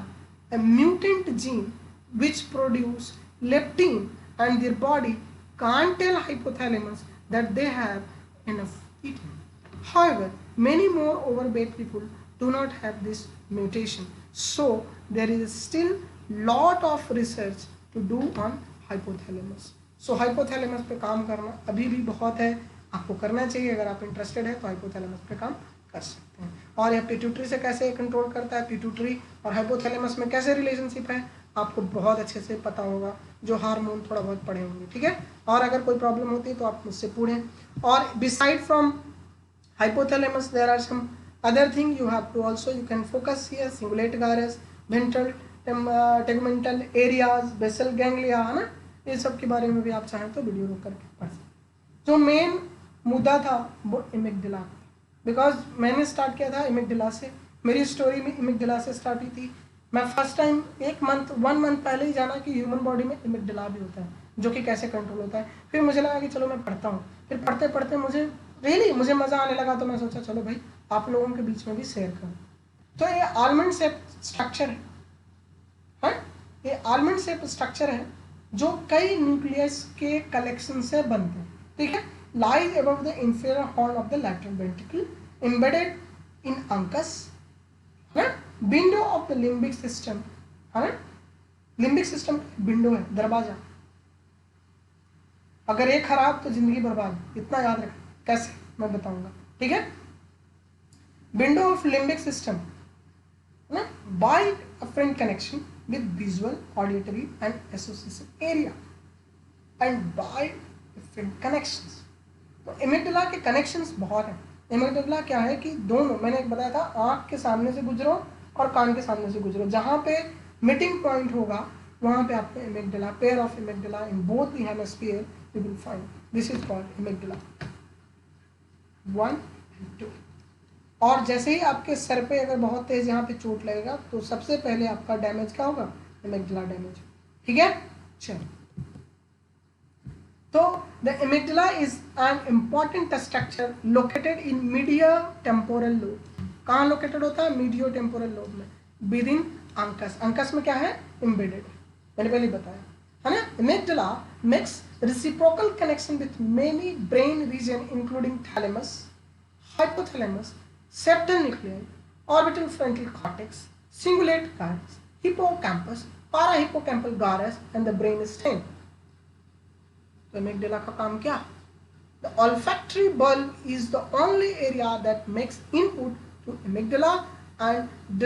a mutant gene which produce leptin and their body can't tell hypothalamus that they have enough eaten. However, many more overweight people do not have this mutation. So there is still lot of research to do on hypothalamus. So hypothalamus पे काम करना अभी भी बहुत है, आपको करना चाहिए. अगर आप इंटरेस्टेड है तो हाइपोथैलेमस पे काम कर सकते हैं। और यह पिट्यूटरी से कैसे कंट्रोल करता है, पिट्यूटरी और हाइपोथैलेमस में कैसे रिलेशनशिप है, आपको बहुत अच्छे से पता होगा, जो हार्मोन थोड़ा बहुत पढ़े होंगे, ठीक है। और अगर कोई प्रॉब्लम होती है तो आप मुझसे पूछें। और beside from hypothalamus there are some other thing you have to also you can focus here, cingulate gyrus, ventral tegmental areas, basal ganglia, है ना, ये सब के बारे में भी आप चाहें तो वीडियो रोक करके पढ़ सकते। जो मेन मुद्दा था वो इमिगडाला, बिकॉज मैंने स्टार्ट किया था इमिगडाला से, मेरी स्टोरी में इमिगडाला से स्टार्ट हुई थी। मैं फर्स्ट टाइम 1 मंथ पहले ही जाना कि ह्यूमन बॉडी में इमिगडाला भी होता है, जो कि कैसे कंट्रोल होता है। फिर मुझे लगा कि चलो मैं पढ़ता हूँ, फिर पढ़ते पढ़ते मुझे मज़ा आने लगा, तो मैं सोचा चलो भाई आप लोगों के बीच में भी शेयर करूँ। तो ये आलमंड शेप स्ट्रक्चर है, ये आलमंड शेप स्ट्रक्चर है जो कई न्यूक्लियस के कलेक्शन से बनते हैं, ठीक है। Lies above the inferior horn of the lateral ventricle, embedded in uncus, है ना, window of the limbic system, है ना, लिम्बिक सिस्टम विंडो है, दरवाजा। अगर ये खराब तो जिंदगी बर्बाद, इतना याद रखें। कैसे मैं बताऊंगा, ठीक है। विंडो ऑफ लिम्बिक सिस्टम ना, by afferent connection with visual, auditory and association area and by different connections. तो इमिगडाला के कनेक्शंस बहुत हैं। इमिगडाला क्या है कि दोनों, मैंने एक बताया था, आंख के सामने से गुजरो और कान के सामने से गुजरो, जहां पे मीटिंग पॉइंट होगा वहां पे आपको amygdala, pair of amygdala in both the hemisphere you will find, this is called amygdala 1 and 2। और जैसे ही आपके सर पे अगर बहुत तेज यहाँ पे चोट लगेगा तो सबसे पहले आपका डैमेज क्या होगा, इमिगडाला डैमेज, ठीक है। चलो, तो the amygdala is an important structure located in medio temporal lobe. कहाँ लोकेटेड होता है, मीडियो टेम्पोरल लोब में, विद इन अंकस। अंकस में क्या है, एम्बेडेड, मैंने पहले बताया, है ना। इमिगडाला makes reciprocal connection with many brain region including thalamus, hypothalamus, septal nuclei, orbital frontal cortex, cingulate gyrus, hippocampus, parahippocampal gyrus and the brain stem। तो इमिगडाला का काम क्या, the olfactory bulb is the only area that makes input to amygdala and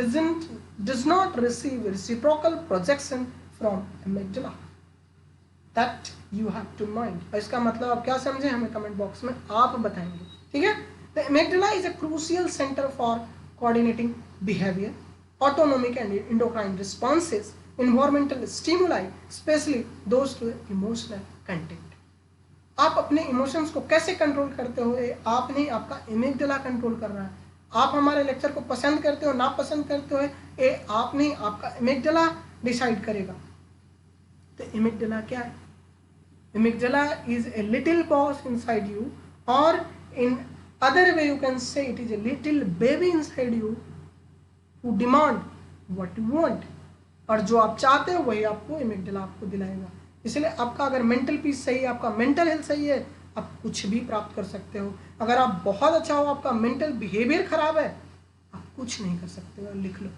does not receive reciprocal projection from amygdala। That you have to mind। और इसका मतलब आप क्या समझे, हमें कमेंट बॉक्स में आप बताएंगे, ठीक है। The amygdala is a crucial center for coordinating behavior, autonomic and endocrine responses, environmental stimuli, especially those to emotional content। आप अपने इमोशंस को कैसे कंट्रोल करते हो, आप नहीं, आपका इमिगडाला कंट्रोल कर रहा है। आप हमारे लेक्चर को पसंद करते हो, ना पसंद करते हो, ये आप नहीं, आपका इमिगडाला डिसाइड करेगा। तो इमिगडाला क्या है, amygdala is a little boss inside you, or in other way you can say it is a little baby inside you who demand what you want। और जो आप चाहते हो वही आपको इमिगडाला आपको दिलाएगा। इसलिए आपका अगर मेंटल पीस सही है, आपका मेंटल हेल्थ सही है, आप कुछ भी प्राप्त कर सकते हो। अगर आप बहुत अच्छा हो, आपका मेंटल बिहेवियर खराब है, आप कुछ नहीं कर सकते हो, लिख लो,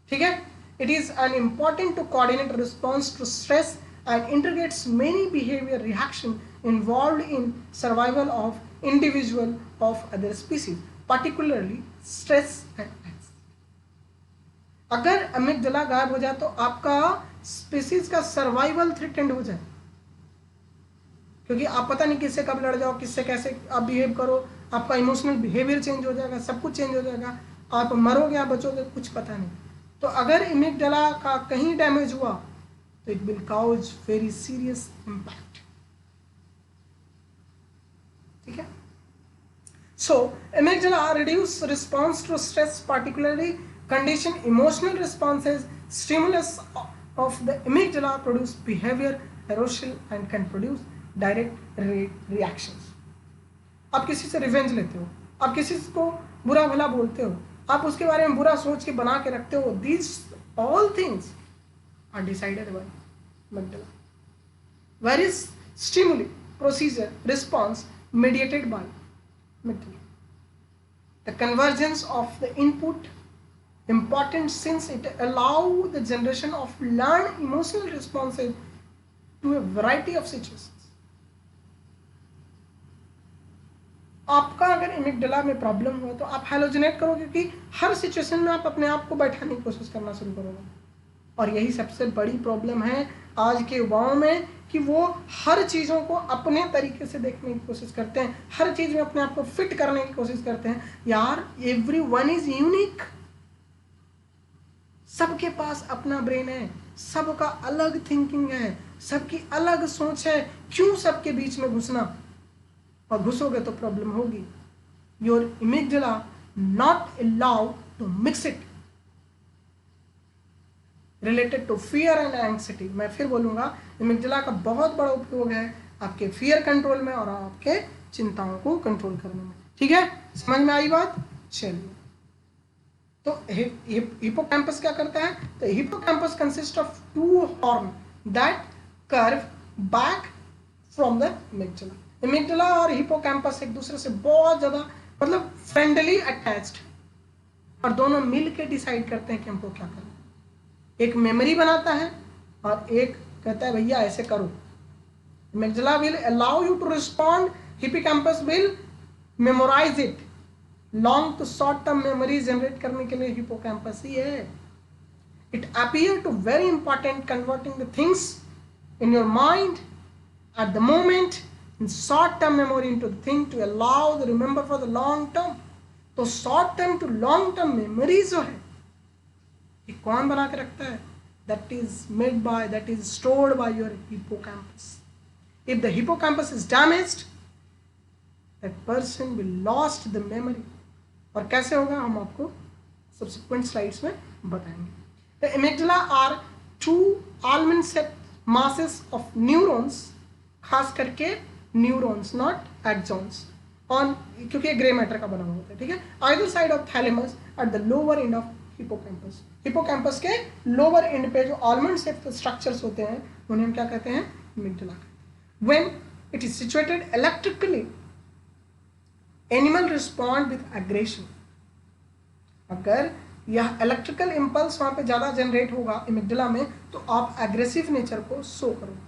ठीक है। It is an important to coordinate response to stress and integrates many behavior reaction involved in survival of individual of other species, particularly stress and anxiety। अगर अमिगडाला गायब हो जाए तो आपका स्पीसीज का सर्वाइवल थ्रेटेंड हो जाए, क्योंकि आप पता नहीं किससे कब लड़ जाओ, किससे कैसे आप बिहेव करो, आपका इमोशनल बिहेवियर चेंज हो जाएगा, सब कुछ चेंज हो जाएगा, आप मरोगे या बचोगे कुछ पता नहीं। तो अगर अमिगडाला का कहीं डैमेज हुआ तो it will cause very serious impact, ठीक है। So amygdala reduce response to stress, particularly condition emotional responses, stimulus of the amygdala produce behavior arousal and can produce direct reactions। आप किसी से रिवेंज लेते हो, आप किसी को बुरा भला बोलते हो, आप उसके बारे में बुरा सोच के बना के रखते हो, these all things are decided by amygdala, whereas stimuli, procedure, response mediated by amygdala। The convergence of the input important since it allow the generation of learned emotional responses to a variety of situations। आपका अगर amygdala में problem हो तो आप हैलोजिनेट करोगे, क्योंकि हर situation में आप अपने आप को बैठाने की कोशिश करना शुरू करोगे। और यही सबसे बड़ी प्रॉब्लम है आज के युवाओं में कि वो हर चीज़ों को अपने तरीके से देखने की कोशिश करते हैं, हर चीज़ में अपने आप को फिट करने की कोशिश करते हैं। यार एवरीवन इज यूनिक, सबके पास अपना ब्रेन है, सबका अलग थिंकिंग है, सबकी अलग सोच है। क्यों सबके बीच में घुसना, और घुसोगे तो प्रॉब्लम होगी। Your amygdala not allow to mix it related to fear and anxiety. मैं फिर बोलूंगा, एमिगडाला का बहुत बड़ा उपयोग है आपके फियर कंट्रोल में और आपके चिंताओं को कंट्रोल करने में। ठीक है, समझ में आई बात? चलिए, तो हिपोकैम्पस क्या करता है? तो hippocampus consist of two horn that curve back from the amygdala. Amygdala और हिपोकैम्पस एक दूसरे से बहुत ज्यादा मतलब फ्रेंडली अटैच्ड, और दोनों मिल के डिसाइड करते हैं कि हमको क्या करना है। एक मेमोरी बनाता है और एक कहता है भैया ऐसे करो। Amygdala will allow you to respond, hippocampus will memorize it. Long to short term memory generate करने के लिए हिपोकैम्पस ही है। It appear to very important converting the things in your mind at the moment in short term memory into the thing to allow the remember for the long term। तो short term to long term memory जो है ये कौन बना के रखता है? that is made by, that is stored by your hippocampus। if the hippocampus is damaged that person will lost the memory। और कैसे होगा हम आपको subsequent slides में बताएंगे। the amygdala are two almond shaped masses of neurons, खास करके neurons not exons, on क्योंकि ग्रे मैटर का बना हुआ होता है। ठीक है, either side of thalamus at the lower end of hippocampus. Hippocampus के लोअर एंड पे जो आलमंड शेप स्ट्रक्चर्स होते हैं उन्हें हम क्या कहते हैं? Amygdala. When it is situated electrically animal respond with aggression. अगर यह इलेक्ट्रिकल इम्पल्स वहां पे ज्यादा जनरेट होगा एमिगडाला में तो आप एग्रेसिव नेचर को शो करोगे।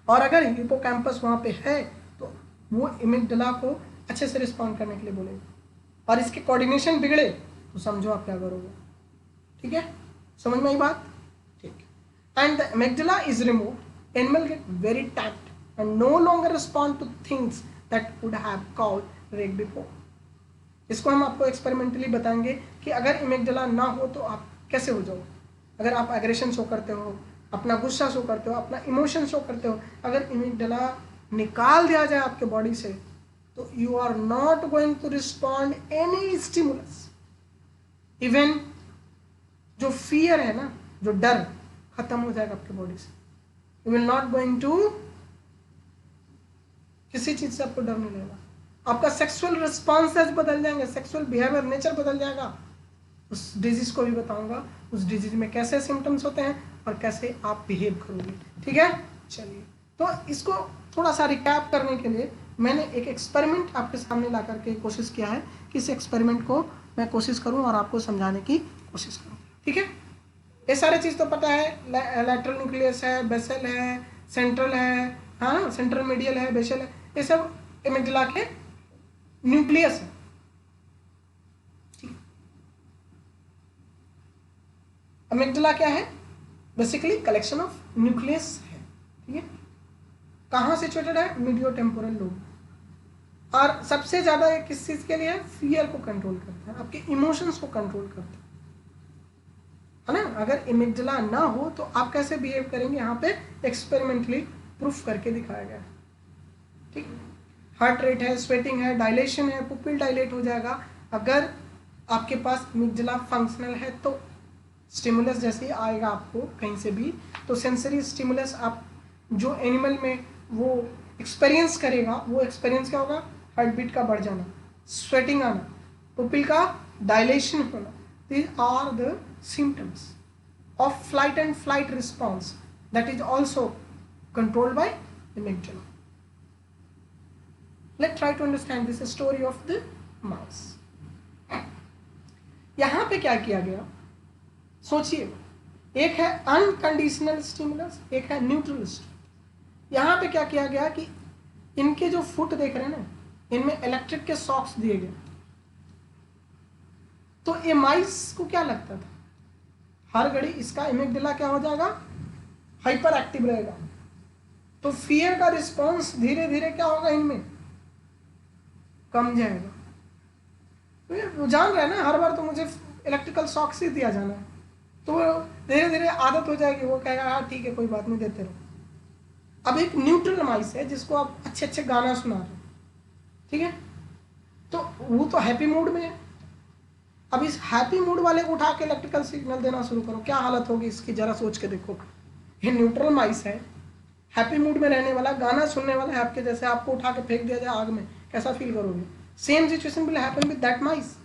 और अगर हिपोकैम्पस वहां पे है तो वो एमिगडाला को अच्छे से रिस्पॉन्ड करने के लिए बोलेगा। और इसके कोऑर्डिनेशन बिगड़े तो समझो आप क्या करोगे। ठीक है, समझ में आई बात? ठीक है। And the amygdala is removed, animal get very tapped and no longer respond to things that would have called wreck before. इसको हम आपको एक्सपेरिमेंटली बताएंगे कि अगर एमिगडाला ना हो तो आप कैसे हो जाओगे। अगर आप एग्रेशन शो करते हो, अपना गुस्सा शो करते हो, अपना इमोशन शो करते हो, अगर एमिगडाला निकाल दिया जाए आपके बॉडी से तो you are not going to respond any stimulus. Even जो फियर है ना, जो डर खत्म हो जाएगा आपके बॉडी से। You will not going to, किसी चीज से आपको डर नहीं लगेगा। आपका सेक्सुअल रिस्पॉन्सेस बदल जाएंगे, सेक्सुअल बिहेवियर नेचर बदल जाएगा। उस डिजीज को भी बताऊंगा, उस डिजीज में कैसे सिम्टम्स होते हैं और कैसे आप बिहेव करोगे। ठीक है, चलिए, तो इसको थोड़ा सा रिकैप करने के लिए मैंने एक एक्सपेरिमेंट आपके सामने ला करके कोशिश किया है कि इस एक्सपेरिमेंट को मैं कोशिश करूं और आपको समझाने की कोशिश करूं। ठीक है, ये सारी चीज़ तो पता है, लैटरल न्यूक्लियस है, बेसल है, सेंट्रल है, हाँ सेंट्रल मीडियल है, बेसल है, ये सब एमिगडाला के न्यूक्लियस है। ठीक, एमिगडाला क्या है? बेसिकली कलेक्शन ऑफ न्यूक्लियस है। ठीक है, कहाँ सिचुएटेड है? Medio temporal lobe. और सबसे ज्यादा ये किस चीज के लिए? फियर को कंट्रोल करता है, आपके इमोशंस को कंट्रोल करता है ना। अगर एमिगडाला ना हो तो आप कैसे बिहेव करेंगे, यहाँ पे एक्सपेरिमेंटली प्रूफ करके दिखाया गया है। ठीक, हार्ट रेट है, स्वेटिंग है, डायलेशन है, पुपिल डायलेट हो जाएगा। अगर आपके पास एमिगडाला फंक्शनल है तो स्टिमुलस जैसे आएगा आपको कहीं से भी, तो सेंसरी स्टिमुलस आप जो एनिमल में वो एक्सपीरियंस करेगा, वो एक्सपीरियंस क्या होगा? हार्ट बीट का बढ़ जाना, स्वेटिंग आना, पुपिल का डायलेशन होना। These are the symptoms of flight and flight response that is also controlled by amygdala. Let's try to understand this story of the mouse। यहां पे क्या किया गया सोचिए, एक है अनकंडीशनल स्टिमुलस, एक है न्यूट्रल स्टिमुलस। यहां पे क्या किया गया कि इनके जो फुट देख रहे हैं ना, इनमें इलेक्ट्रिक के शॉक्स दिए गए। तो ये माइस को क्या लगता था, हर घड़ी इसका एमिगडाला क्या हो जाएगा, हाइपर एक्टिव रहेगा, तो फियर का रिस्पॉन्स धीरे धीरे क्या होगा, इनमें कम जाएगा। तो ये जान रहे हैं ना, हर बार तो मुझे इलेक्ट्रिकल शॉक से दिया जाना है, तो धीरे धीरे आदत हो जाएगी, वो कहेगा हाँ ठीक है कोई बात नहीं, देते रहो। अब एक न्यूट्रल माइस है जिसको आप अच्छे अच्छे गाना सुना रहे हो, ठीक है, तो वो तो हैप्पी मूड में है। अब इस हैप्पी मूड वाले को उठा के इलेक्ट्रिकल सिग्नल देना शुरू करो, क्या हालत होगी इसकी, जरा सोच के देखो। ये न्यूट्रल माइस है, हैप्पी मूड में रहने वाला, गाना सुनने वाला है आपके जैसे, आपको उठा के फेंक दिया जाए आग में, कैसा फील करोगे। Same situation will happen with that mice.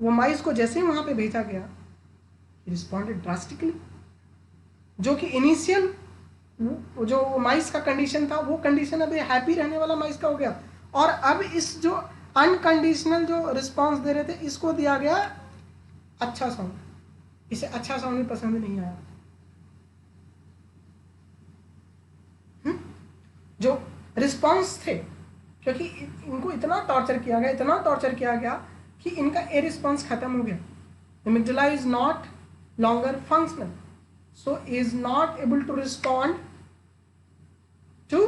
वो माइस को जैसे ही वहां पे भेजा गया, रिस्पॉन्डेड ड्रास्टिकली, जो कि इनिशियल जो माइस का कंडीशन था, वो कंडीशन अभी हैप्पी रहने वाला माइस का हो गया, और अब इस जो अनकंडीशनल जो रिस्पॉन्स दे रहे थे, इसको दिया गया अच्छा साउंड, इसे अच्छा साउंड भी पसंद नहीं आया। जो रिस्पॉन्स थे, क्योंकि इनको इतना टॉर्चर किया गया कि इनका ए रिस्पॉन्स खत्म हो गया। Amygdala is not longer functional, so is not able to respond to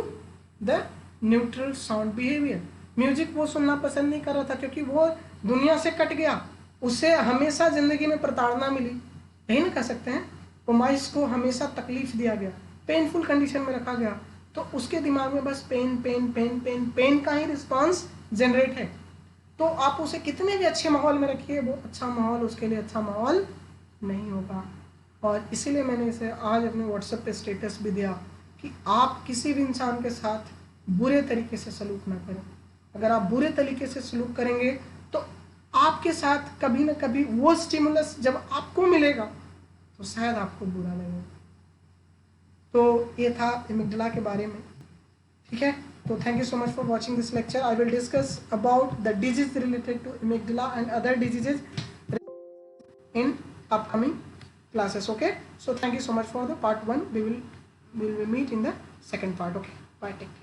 the neutral sound behavior. Music वो सुनना पसंद नहीं कर रहा था, क्योंकि वो दुनिया से कट गया, उसे हमेशा जिंदगी में प्रताड़ना मिली, यही ना कह सकते हैं। वो माइस को हमेशा तकलीफ दिया गया, पेनफुल कंडीशन में रखा गया, तो उसके दिमाग में बस pain pain pain pain pain का ही रिस्पॉन्स जनरेट है। तो आप उसे कितने भी अच्छे माहौल में रखिए, वो अच्छा माहौल उसके लिए अच्छा माहौल नहीं होगा। और इसीलिए मैंने इसे आज अपने व्हाट्सएप पे स्टेटस भी दिया कि आप किसी भी इंसान के साथ बुरे तरीके से सलूक ना करें। अगर आप बुरे तरीके से सलूक करेंगे तो आपके साथ कभी ना कभी वो स्टिमुलस जब आपको मिलेगा तो शायद आपको बुरा लगेगा। तो ये था एमिगडाला के बारे में, ठीक है। तो thank you so much for watching this lecture. I will discuss about the disease related to amygdala and other diseases in upcoming classes. Okay, so thank you so much for the part 1. We will meet in the second part. Okay, bye, take care.